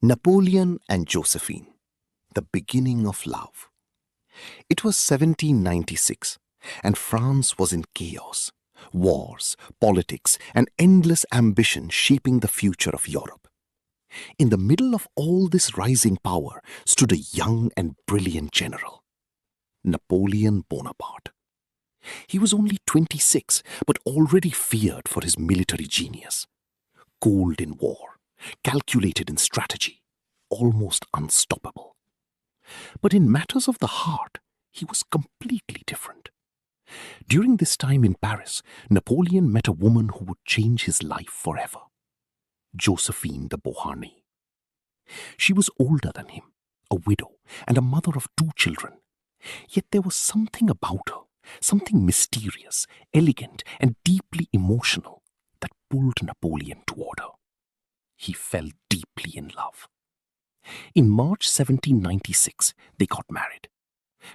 Napoleon and Josephine, the beginning of love. It was 1796, and France was in chaos. Wars, politics, and endless ambition shaping the future of Europe. In the middle of all this rising power stood a young and brilliant general, Napoleon Bonaparte. He was only 26, but already feared for his military genius. Cold in war, calculated in strategy, almost unstoppable. But in matters of the heart, he was completely different. During this time in Paris, Napoleon met a woman who would change his life forever. Joséphine the Beauharnais. She was older than him, a widow and a mother of 2 children. Yet there was something about her, something mysterious, elegant and deeply emotional that pulled Napoleon toward her. He fell deeply in love. In March 1796, they got married.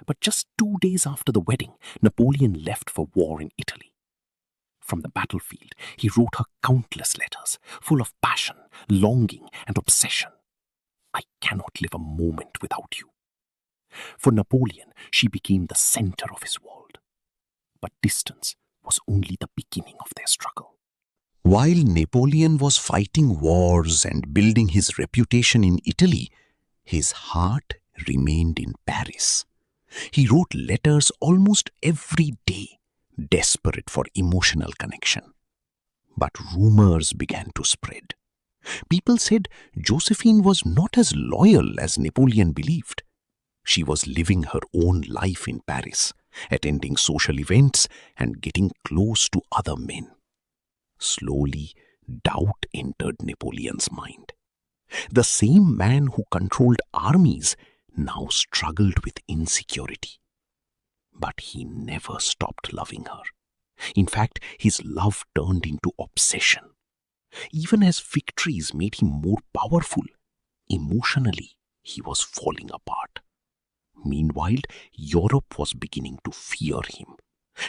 But just 2 days after the wedding, Napoleon left for war in Italy. From the battlefield, he wrote her countless letters, full of passion, longing, and obsession. "I cannot live a moment without you." For Napoleon, she became the center of his world. But distance was only the beginning of their struggle. While Napoleon was fighting wars and building his reputation in Italy, his heart remained in Paris. He wrote letters almost every day, desperate for emotional connection. But rumors began to spread. People said Josephine was not as loyal as Napoleon believed. She was living her own life in Paris, attending social events and getting close to other men. Slowly, doubt entered Napoleon's mind. The same man who controlled armies now struggled with insecurity. But he never stopped loving her. In fact, his love turned into obsession. Even as victories made him more powerful, emotionally he was falling apart. Meanwhile, Europe was beginning to fear him.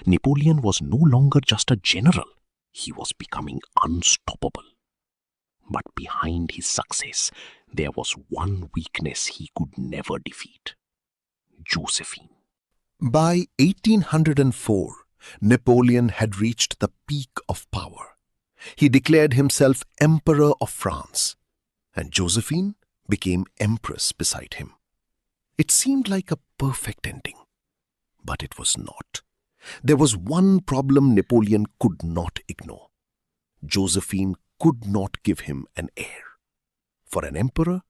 Napoleon was no longer just a general. He was becoming unstoppable. But behind his success, there was one weakness he could never defeat: Josephine. By 1804, Napoleon had reached the peak of power. He declared himself Emperor of France, and Josephine became Empress beside him. It seemed like a perfect ending, but it was not. There was one problem Napoleon could not ignore. Josephine could not give him an heir. For an emperor,